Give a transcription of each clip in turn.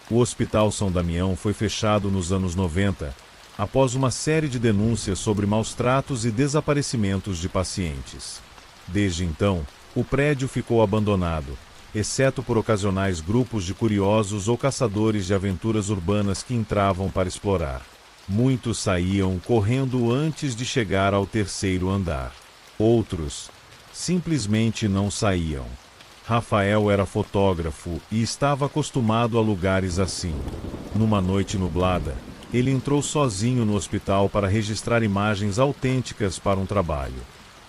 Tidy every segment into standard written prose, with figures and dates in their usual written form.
O Hospital São Damião foi fechado nos anos 90, após uma série de denúncias sobre maus-tratos e desaparecimentos de pacientes. Desde então, o prédio ficou abandonado, exceto por ocasionais grupos de curiosos ou caçadores de aventuras urbanas que entravam para explorar. Muitos saíam correndo antes de chegar ao terceiro andar. Outros simplesmente não saíam. Rafael era fotógrafo e estava acostumado a lugares assim. Numa noite nublada, ele entrou sozinho no hospital para registrar imagens autênticas para um trabalho.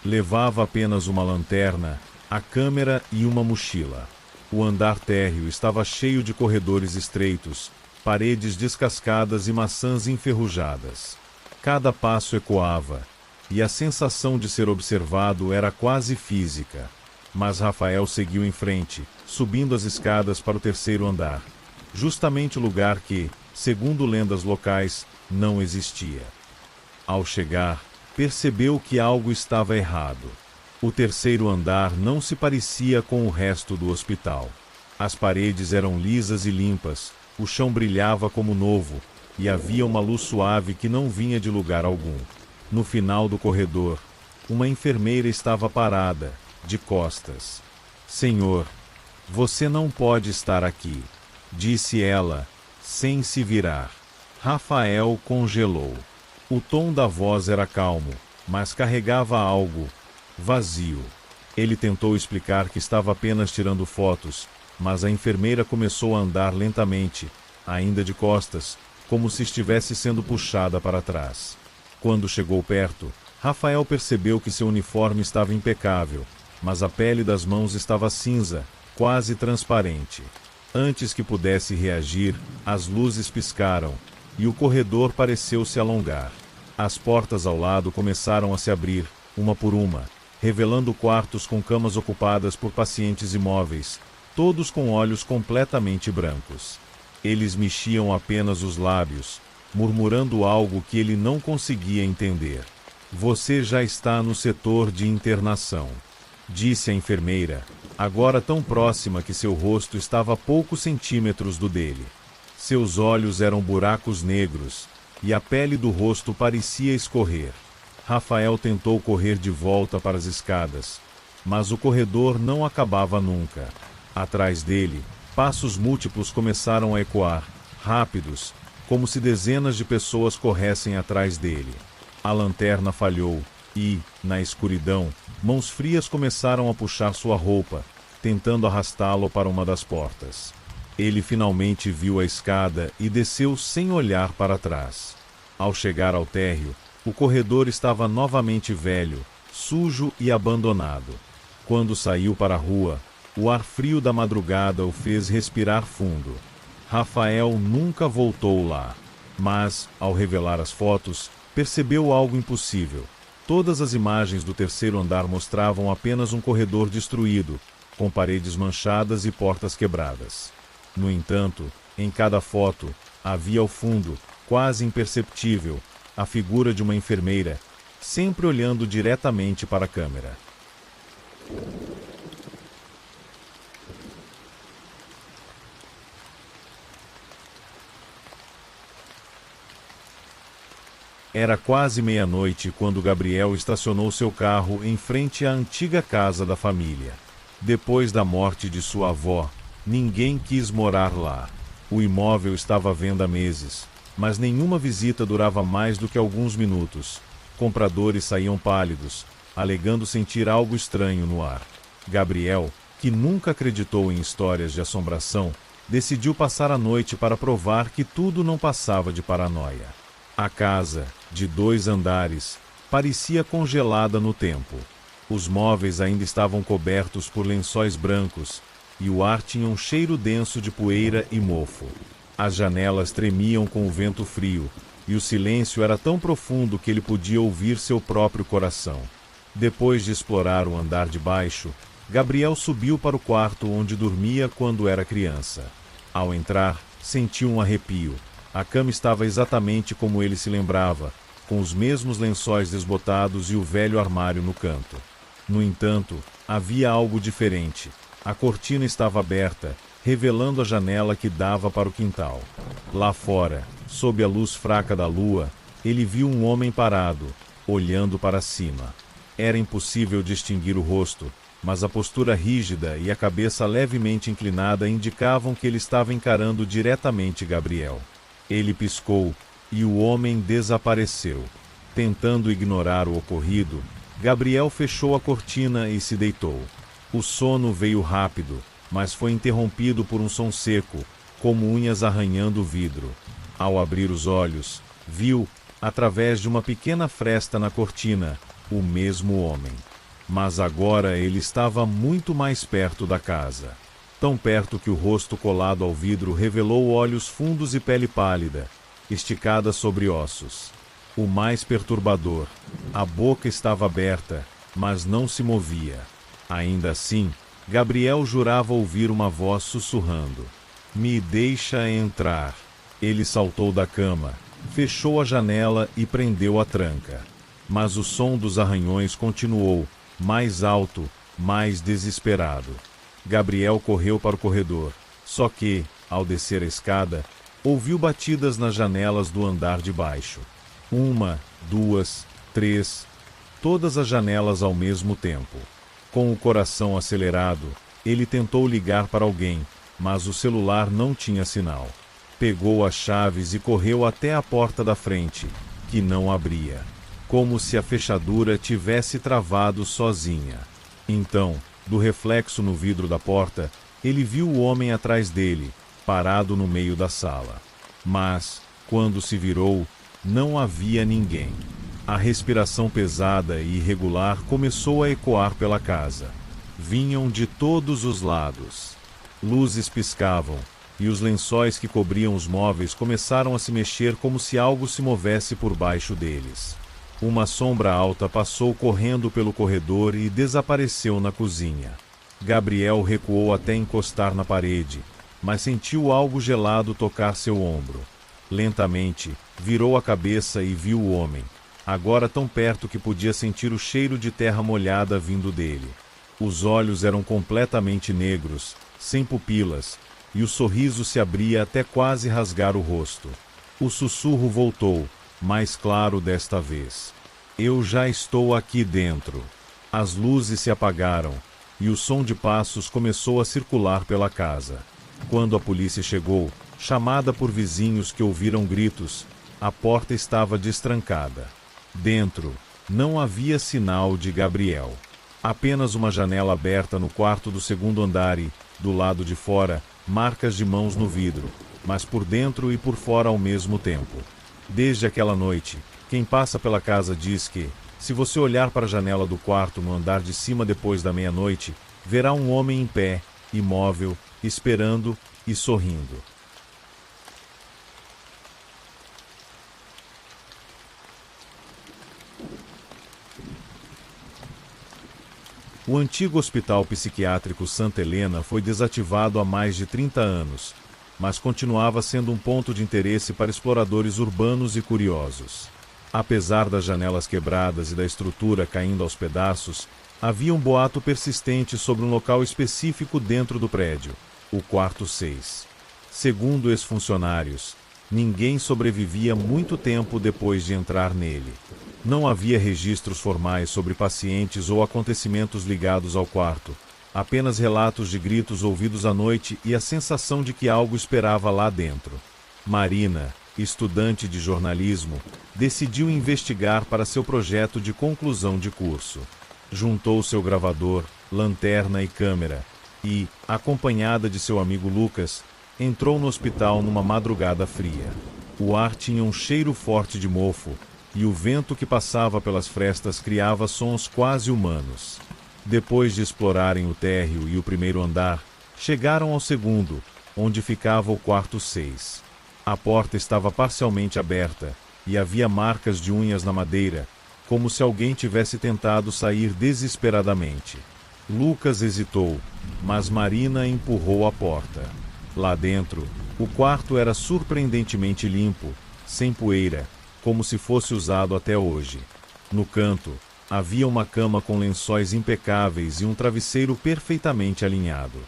Levava apenas uma lanterna, a câmera e uma mochila. O andar térreo estava cheio de corredores estreitos, paredes descascadas e maçãs enferrujadas. Cada passo ecoava, e a sensação de ser observado era quase física. Mas Rafael seguiu em frente, subindo as escadas para o terceiro andar, justamente o lugar que, segundo lendas locais, não existia. Ao chegar, percebeu que algo estava errado. O terceiro andar não se parecia com o resto do hospital. As paredes eram lisas e limpas, o chão brilhava como novo, e havia uma luz suave que não vinha de lugar algum. No final do corredor, uma enfermeira estava parada, de costas. "Senhor, você não pode estar aqui", disse ela, sem se virar. Rafael congelou. O tom da voz era calmo, mas carregava algo vazio. Ele tentou explicar que estava apenas tirando fotos, mas a enfermeira começou a andar lentamente, ainda de costas, como se estivesse sendo puxada para trás. Quando chegou perto, Rafael percebeu que seu uniforme estava impecável, mas a pele das mãos estava cinza, quase transparente. Antes que pudesse reagir, as luzes piscaram, e o corredor pareceu se alongar. As portas ao lado começaram a se abrir, uma por uma, revelando quartos com camas ocupadas por pacientes imóveis, todos com olhos completamente brancos. Eles mexiam apenas os lábios, murmurando algo que ele não conseguia entender. "Você já está no setor de internação", disse a enfermeira, agora tão próxima que seu rosto estava a poucos centímetros do dele. Seus olhos eram buracos negros, e a pele do rosto parecia escorrer. Rafael tentou correr de volta para as escadas, mas o corredor não acabava nunca. Atrás dele, passos múltiplos começaram a ecoar, rápidos, como se dezenas de pessoas corressem atrás dele. A lanterna falhou e, na escuridão, mãos frias começaram a puxar sua roupa, tentando arrastá-lo para uma das portas. Ele finalmente viu a escada e desceu sem olhar para trás. Ao chegar ao térreo, o corredor estava novamente velho, sujo e abandonado. Quando saiu para a rua, o ar frio da madrugada o fez respirar fundo. Rafael nunca voltou lá, mas, ao revelar as fotos, percebeu algo impossível. Todas as imagens do terceiro andar mostravam apenas um corredor destruído, com paredes manchadas e portas quebradas. No entanto, em cada foto, havia ao fundo, quase imperceptível, a figura de uma enfermeira, sempre olhando diretamente para a câmera. Era quase meia-noite quando Gabriel estacionou seu carro em frente à antiga casa da família. Depois da morte de sua avó, ninguém quis morar lá. O imóvel estava à venda há meses, mas nenhuma visita durava mais do que alguns minutos. Compradores saíam pálidos, alegando sentir algo estranho no ar. Gabriel, que nunca acreditou em histórias de assombração, decidiu passar a noite para provar que tudo não passava de paranoia. A casa, de 2 andares, parecia congelada no tempo. Os móveis ainda estavam cobertos por lençóis brancos, e o ar tinha um cheiro denso de poeira e mofo. As janelas tremiam com o vento frio, e o silêncio era tão profundo que ele podia ouvir seu próprio coração. Depois de explorar o andar de baixo, Gabriel subiu para o quarto onde dormia quando era criança. Ao entrar, sentiu um arrepio. A cama estava exatamente como ele se lembrava, com os mesmos lençóis desbotados e o velho armário no canto. No entanto, havia algo diferente. A cortina estava aberta, revelando a janela que dava para o quintal. Lá fora, sob a luz fraca da lua, ele viu um homem parado, olhando para cima. Era impossível distinguir o rosto, mas a postura rígida e a cabeça levemente inclinada indicavam que ele estava encarando diretamente Gabriel. Ele piscou, e o homem desapareceu. Tentando ignorar o ocorrido, Gabriel fechou a cortina e se deitou. O sono veio rápido, mas foi interrompido por um som seco, como unhas arranhando o vidro. Ao abrir os olhos, viu, através de uma pequena fresta na cortina, o mesmo homem. Mas agora ele estava muito mais perto da casa. Tão perto que o rosto colado ao vidro revelou olhos fundos e pele pálida, esticada sobre ossos. O mais perturbador, a boca estava aberta, mas não se movia. Ainda assim, Gabriel jurava ouvir uma voz sussurrando: "Me deixa entrar." Ele saltou da cama, fechou a janela e prendeu a tranca. Mas o som dos arranhões continuou, mais alto, mais desesperado. Gabriel correu para o corredor, só que, ao descer a escada, ouviu batidas nas janelas do andar de baixo. 1, 2, 3, todas as janelas ao mesmo tempo. Com o coração acelerado, ele tentou ligar para alguém, mas o celular não tinha sinal. Pegou as chaves e correu até a porta da frente, que não abria, como se a fechadura tivesse travado sozinha. Então, do reflexo no vidro da porta, ele viu o homem atrás dele, parado no meio da sala. Mas, quando se virou, não havia ninguém. A respiração pesada e irregular começou a ecoar pela casa. Vinham de todos os lados. Luzes piscavam, e os lençóis que cobriam os móveis começaram a se mexer como se algo se movesse por baixo deles. Uma sombra alta passou correndo pelo corredor e desapareceu na cozinha. Gabriel recuou até encostar na parede, mas sentiu algo gelado tocar seu ombro. Lentamente, virou a cabeça e viu o homem, agora tão perto que podia sentir o cheiro de terra molhada vindo dele. Os olhos eram completamente negros, sem pupilas, e o sorriso se abria até quase rasgar o rosto. O sussurro voltou, mais claro desta vez: "Eu já estou aqui dentro." As luzes se apagaram, e o som de passos começou a circular pela casa. Quando a polícia chegou, chamada por vizinhos que ouviram gritos, a porta estava destrancada. Dentro, não havia sinal de Gabriel. Apenas uma janela aberta no quarto do segundo andar e, do lado de fora, marcas de mãos no vidro, mas por dentro e por fora ao mesmo tempo. Desde aquela noite, quem passa pela casa diz que, se você olhar para a janela do quarto no andar de cima depois da meia-noite, verá um homem em pé, imóvel, esperando e sorrindo. O antigo Hospital Psiquiátrico Santa Helena foi desativado há mais de 30 anos, mas continuava sendo um ponto de interesse para exploradores urbanos e curiosos. Apesar das janelas quebradas e da estrutura caindo aos pedaços, havia um boato persistente sobre um local específico dentro do prédio, o quarto 6. Segundo ex-funcionários, ninguém sobrevivia muito tempo depois de entrar nele. Não havia registros formais sobre pacientes ou acontecimentos ligados ao quarto, apenas relatos de gritos ouvidos à noite e a sensação de que algo esperava lá dentro. Marina, estudante de jornalismo, decidiu investigar para seu projeto de conclusão de curso. Juntou seu gravador, lanterna e câmera e, acompanhada de seu amigo Lucas, entrou no hospital numa madrugada fria. O ar tinha um cheiro forte de mofo, e o vento que passava pelas frestas criava sons quase humanos. Depois de explorarem o térreo e o primeiro andar, chegaram ao segundo, onde ficava o quarto 6. A porta estava parcialmente aberta, e havia marcas de unhas na madeira, como se alguém tivesse tentado sair desesperadamente. Lucas hesitou, mas Marina empurrou a porta. Lá dentro, o quarto era surpreendentemente limpo, sem poeira, como se fosse usado até hoje. No canto, havia uma cama com lençóis impecáveis e um travesseiro perfeitamente alinhado.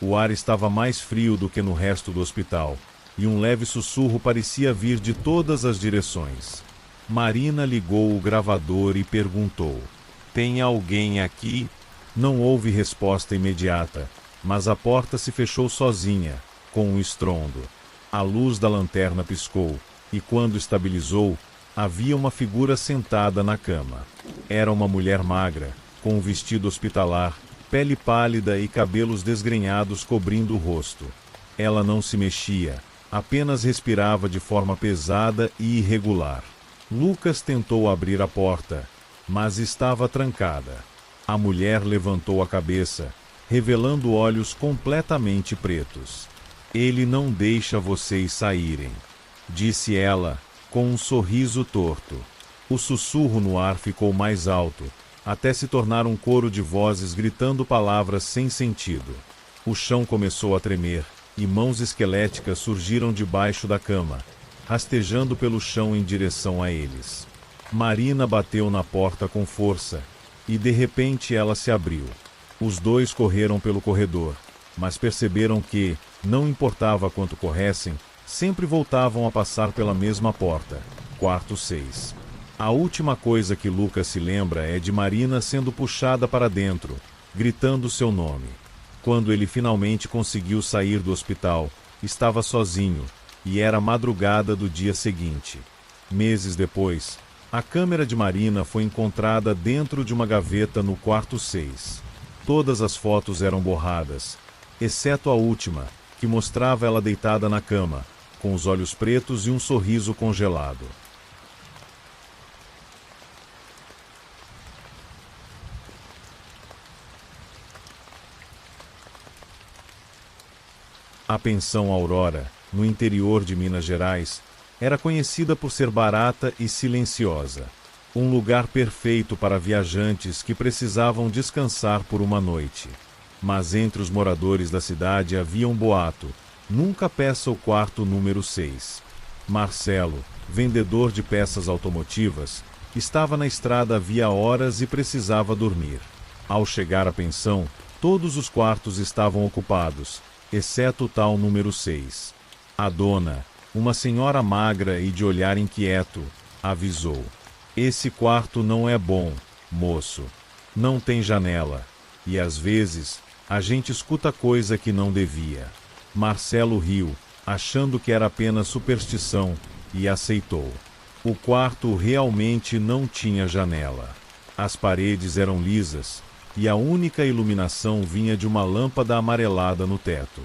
O ar estava mais frio do que no resto do hospital, e um leve sussurro parecia vir de todas as direções. Marina ligou o gravador e perguntou: "Tem alguém aqui?" Não houve resposta imediata, mas a porta se fechou sozinha, com um estrondo. A luz da lanterna piscou, e quando estabilizou, havia uma figura sentada na cama. Era uma mulher magra, com um vestido hospitalar, pele pálida e cabelos desgrenhados cobrindo o rosto. Ela não se mexia, apenas respirava de forma pesada e irregular. Lucas tentou abrir a porta, mas estava trancada. A mulher levantou a cabeça, revelando olhos completamente pretos. "Ele não deixa vocês saírem", disse ela, com um sorriso torto. O sussurro no ar ficou mais alto, até se tornar um coro de vozes gritando palavras sem sentido. O chão começou a tremer, e mãos esqueléticas surgiram debaixo da cama, rastejando pelo chão em direção a eles. Marina bateu na porta com força, e de repente ela se abriu. Os dois correram pelo corredor, mas perceberam que, não importava quanto corressem, sempre voltavam a passar pela mesma porta, quarto 6. A última coisa que Lucas se lembra é de Marina sendo puxada para dentro, gritando seu nome. Quando ele finalmente conseguiu sair do hospital, estava sozinho, e era madrugada do dia seguinte. Meses depois, a câmera de Marina foi encontrada dentro de uma gaveta no quarto 6. Todas as fotos eram borradas, exceto a última, que mostrava ela deitada na cama, com os olhos pretos e um sorriso congelado. A pensão Aurora, no interior de Minas Gerais, era conhecida por ser barata e silenciosa. Um lugar perfeito para viajantes que precisavam descansar por uma noite. Mas entre os moradores da cidade havia um boato: nunca peça o quarto número 6. Marcelo, vendedor de peças automotivas, estava na estrada havia horas e precisava dormir. Ao chegar à pensão, todos os quartos estavam ocupados, exceto o tal número 6. A dona, uma senhora magra e de olhar inquieto, avisou: "Esse quarto não é bom, moço. Não tem janela. E às vezes, a gente escuta coisa que não devia." Marcelo riu, achando que era apenas superstição, e aceitou. O quarto realmente não tinha janela. As paredes eram lisas, e a única iluminação vinha de uma lâmpada amarelada no teto.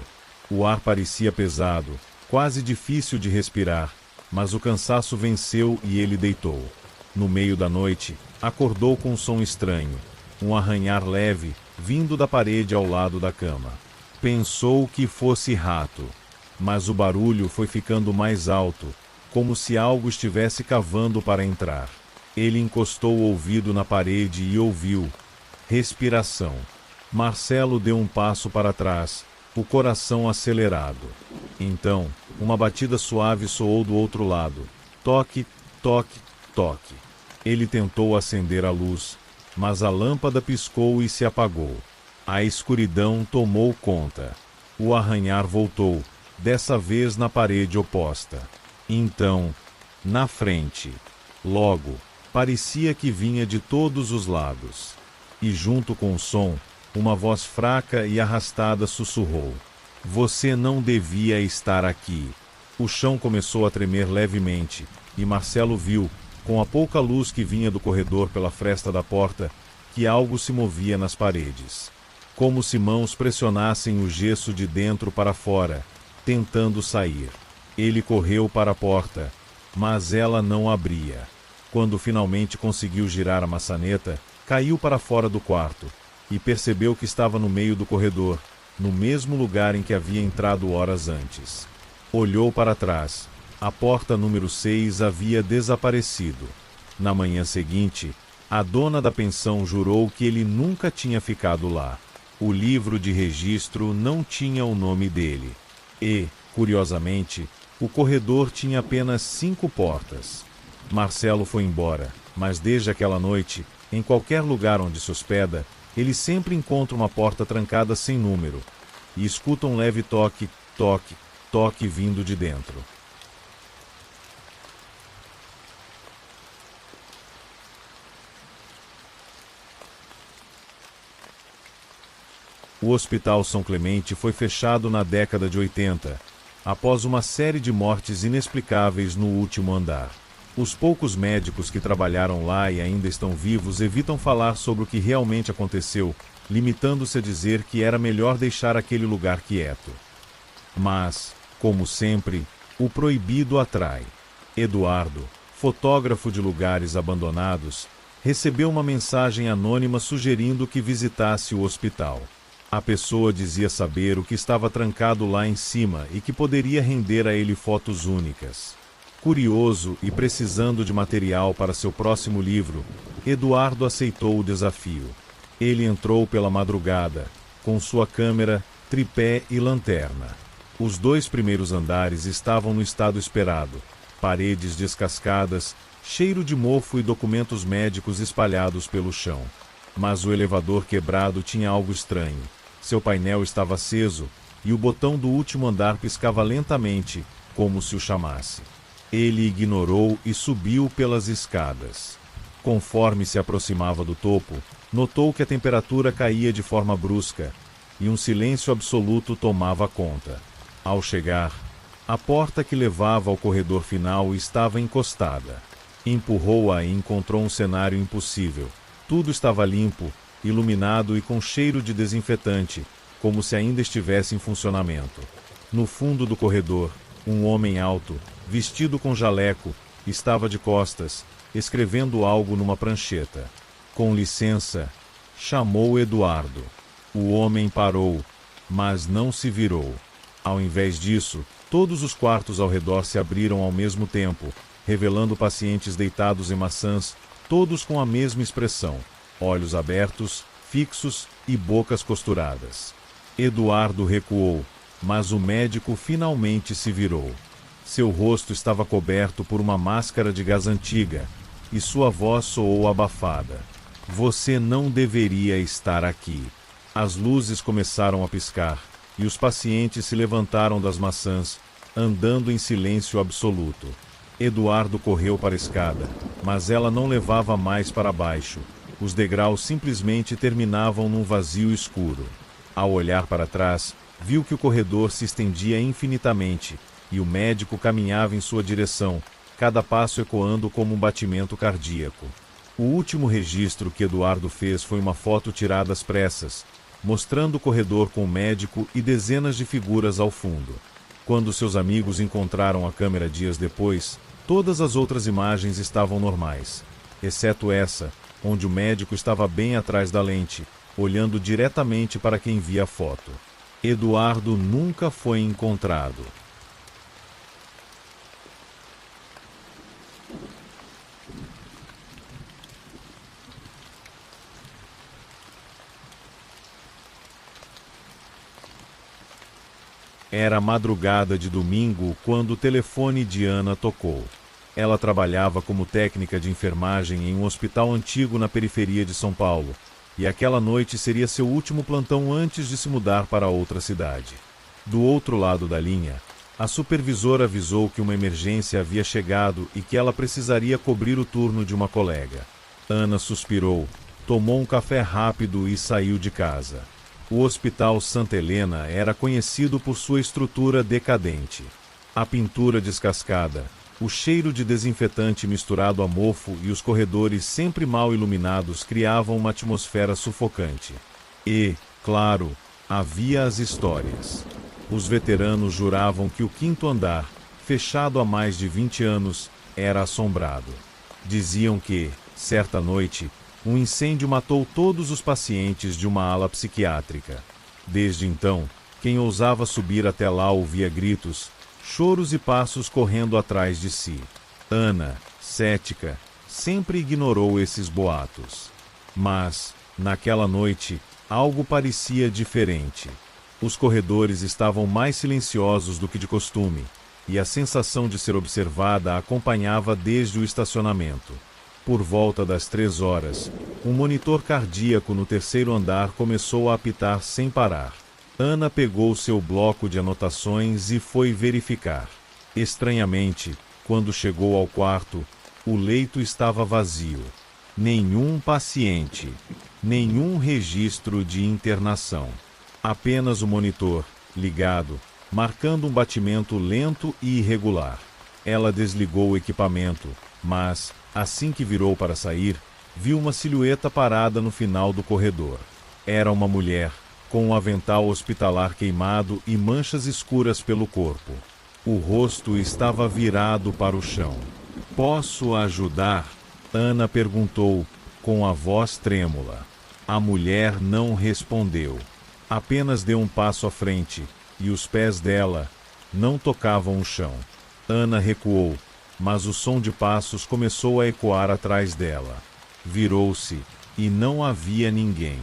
O ar parecia pesado, quase difícil de respirar, mas o cansaço venceu e ele deitou. No meio da noite, acordou com um som estranho, um arranhar leve, vindo da parede ao lado da cama. Pensou que fosse rato, mas o barulho foi ficando mais alto, como se algo estivesse cavando para entrar. Ele encostou o ouvido na parede e ouviu: respiração. Marcelo deu um passo para trás, o coração acelerado. Então, uma batida suave soou do outro lado. Toque, toque, toque. Ele tentou acender a luz, mas a lâmpada piscou e se apagou. A escuridão tomou conta. O arranhar voltou, dessa vez na parede oposta. Então, na frente. Logo, parecia que vinha de todos os lados. E junto com o som, uma voz fraca e arrastada sussurrou: "Você não devia estar aqui." O chão começou a tremer levemente, e Marcelo viu, com a pouca luz que vinha do corredor pela fresta da porta, que algo se movia nas paredes. Como se mãos pressionassem o gesso de dentro para fora, tentando sair. Ele correu para a porta, mas ela não abria. Quando finalmente conseguiu girar a maçaneta, caiu para fora do quarto, e percebeu que estava no meio do corredor, no mesmo lugar em que havia entrado horas antes. Olhou para trás. A porta número 6 havia desaparecido. Na manhã seguinte, a dona da pensão jurou que ele nunca tinha ficado lá. O livro de registro não tinha o nome dele. E, curiosamente, o corredor tinha apenas 5 portas. Marcelo foi embora, mas desde aquela noite, em qualquer lugar onde se hospeda, ele sempre encontra uma porta trancada sem número. e escuta um leve toque, toque, toque vindo de dentro. O Hospital São Clemente foi fechado na década de 80, após uma série de mortes inexplicáveis no último andar. Os poucos médicos que trabalharam lá e ainda estão vivos evitam falar sobre o que realmente aconteceu, limitando-se a dizer que era melhor deixar aquele lugar quieto. Mas, como sempre, o proibido atrai. Eduardo, fotógrafo de lugares abandonados, recebeu uma mensagem anônima sugerindo que visitasse o hospital. A pessoa dizia saber o que estava trancado lá em cima e que poderia render a ele fotos únicas. Curioso e precisando de material para seu próximo livro, Eduardo aceitou o desafio. Ele entrou pela madrugada, com sua câmera, tripé e lanterna. Os 2 primeiros andares estavam no estado esperado, paredes descascadas, cheiro de mofo e documentos médicos espalhados pelo chão. Mas o elevador quebrado tinha algo estranho. Seu painel estava aceso, e o botão do último andar piscava lentamente, como se o chamasse. Ele ignorou e subiu pelas escadas. Conforme se aproximava do topo, notou que a temperatura caía de forma brusca, e um silêncio absoluto tomava conta. Ao chegar, a porta que levava ao corredor final estava encostada. Empurrou-a e encontrou um cenário impossível. Tudo estava limpo, iluminado e com cheiro de desinfetante, como se ainda estivesse em funcionamento. No fundo do corredor, um homem alto, vestido com jaleco, estava de costas, escrevendo algo numa prancheta. Com licença, chamou Eduardo. O homem parou, mas não se virou. Ao invés disso, todos os quartos ao redor se abriram ao mesmo tempo, revelando pacientes deitados em maçãs, todos com a mesma expressão, olhos abertos, fixos e bocas costuradas. Eduardo recuou, mas o médico finalmente se virou. Seu rosto estava coberto por uma máscara de gás antiga, e sua voz soou abafada. Você não deveria estar aqui. As luzes começaram a piscar, e os pacientes se levantaram das maçãs, andando em silêncio absoluto. Eduardo correu para a escada, mas ela não levava mais para baixo. Os degraus simplesmente terminavam num vazio escuro. Ao olhar para trás, viu que o corredor se estendia infinitamente, e o médico caminhava em sua direção, cada passo ecoando como um batimento cardíaco. O último registro que Eduardo fez foi uma foto tirada às pressas, mostrando o corredor com o médico e dezenas de figuras ao fundo. Quando seus amigos encontraram a câmera dias depois, todas as outras imagens estavam normais, exceto essa, onde o médico estava bem atrás da lente, olhando diretamente para quem via a foto. Eduardo nunca foi encontrado. Era madrugada de domingo quando o telefone de Ana tocou. Ela trabalhava como técnica de enfermagem em um hospital antigo na periferia de São Paulo, e aquela noite seria seu último plantão antes de se mudar para outra cidade. Do outro lado da linha, a supervisora avisou que uma emergência havia chegado e que ela precisaria cobrir o turno de uma colega. Ana suspirou, tomou um café rápido e saiu de casa. O Hospital Santa Helena era conhecido por sua estrutura decadente. A pintura descascada, o cheiro de desinfetante misturado a mofo e os corredores sempre mal iluminados criavam uma atmosfera sufocante. E, claro, havia as histórias. Os veteranos juravam que o 5º andar, fechado há mais de 20 anos, era assombrado. Diziam que, certa noite, um incêndio matou todos os pacientes de uma ala psiquiátrica. Desde então, quem ousava subir até lá ouvia gritos, choros e passos correndo atrás de si. Ana, cética, sempre ignorou esses boatos. Mas, naquela noite, algo parecia diferente. Os corredores estavam mais silenciosos do que de costume, e a sensação de ser observada a acompanhava desde o estacionamento. Por volta das 3 horas, um monitor cardíaco no 3º andar começou a apitar sem parar. Ana pegou seu bloco de anotações e foi verificar. Estranhamente, quando chegou ao quarto, o leito estava vazio. Nenhum paciente, nenhum registro de internação. Apenas o monitor, ligado, marcando um batimento lento e irregular. Ela desligou o equipamento, mas, assim que virou para sair, viu uma silhueta parada no final do corredor. Era uma mulher, com um avental hospitalar queimado e manchas escuras pelo corpo. O rosto estava virado para o chão. "Posso ajudar?" Ana perguntou, com a voz trêmula. A mulher não respondeu. Apenas deu um passo à frente, e os pés dela não tocavam o chão. Ana recuou, mas o som de passos começou a ecoar atrás dela. Virou-se, e não havia ninguém.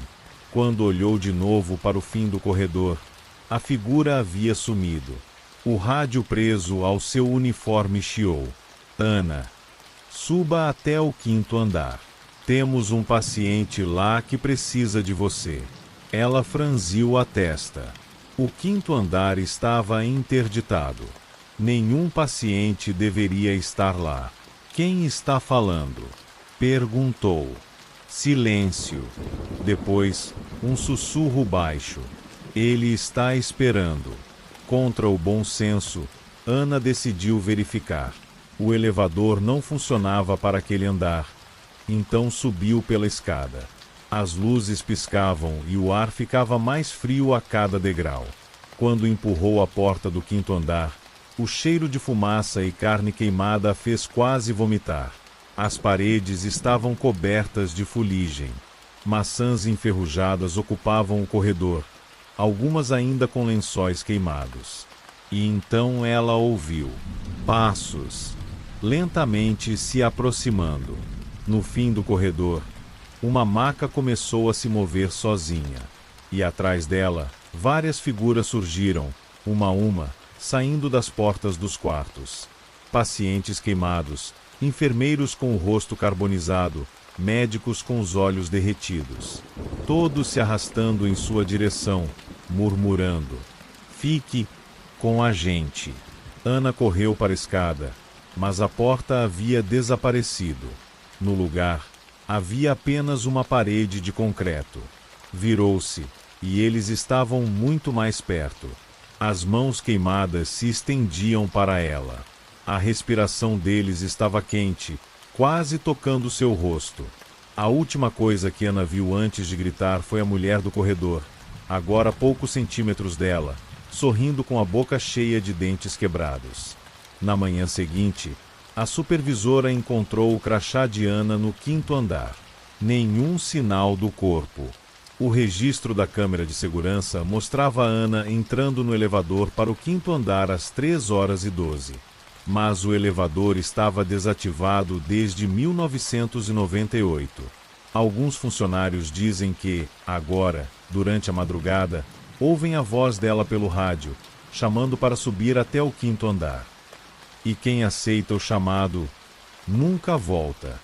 Quando olhou de novo para o fim do corredor, a figura havia sumido. O rádio preso ao seu uniforme chiou. "Ana, suba até o 5º andar. Temos um paciente lá que precisa de você." Ela franziu a testa. O 5º andar estava interditado. Nenhum paciente deveria estar lá. "Quem está falando?" perguntou. Silêncio. Depois, um sussurro baixo. "Ele está esperando." Contra o bom senso, Ana decidiu verificar. O elevador não funcionava para aquele andar. Então subiu pela escada. As luzes piscavam e o ar ficava mais frio a cada degrau. Quando empurrou a porta do 5º andar, o cheiro de fumaça e carne queimada a fez quase vomitar. As paredes estavam cobertas de fuligem. Maçãs enferrujadas ocupavam o corredor, algumas ainda com lençóis queimados. E então ela ouviu passos, lentamente se aproximando. No fim do corredor, uma maca começou a se mover sozinha. E atrás dela, várias figuras surgiram, uma a uma, saindo das portas dos quartos. Pacientes queimados, enfermeiros com o rosto carbonizado, médicos com os olhos derretidos. Todos se arrastando em sua direção, murmurando: "Fique com a gente." Ana correu para a escada, mas a porta havia desaparecido. No lugar, havia apenas uma parede de concreto. Virou-se, e eles estavam muito mais perto. As mãos queimadas se estendiam para ela. A respiração deles estava quente, quase tocando seu rosto. A última coisa que Ana viu antes de gritar foi a mulher do corredor, agora a poucos centímetros dela, sorrindo com a boca cheia de dentes quebrados. Na manhã seguinte, a supervisora encontrou o crachá de Ana no 5º andar. Nenhum sinal do corpo. O registro da câmera de segurança mostrava a Ana entrando no elevador para o 5º andar às 3h12. Mas o elevador estava desativado desde 1998. Alguns funcionários dizem que, agora, durante a madrugada, ouvem a voz dela pelo rádio, chamando para subir até o 5º andar. E quem aceita o chamado nunca volta.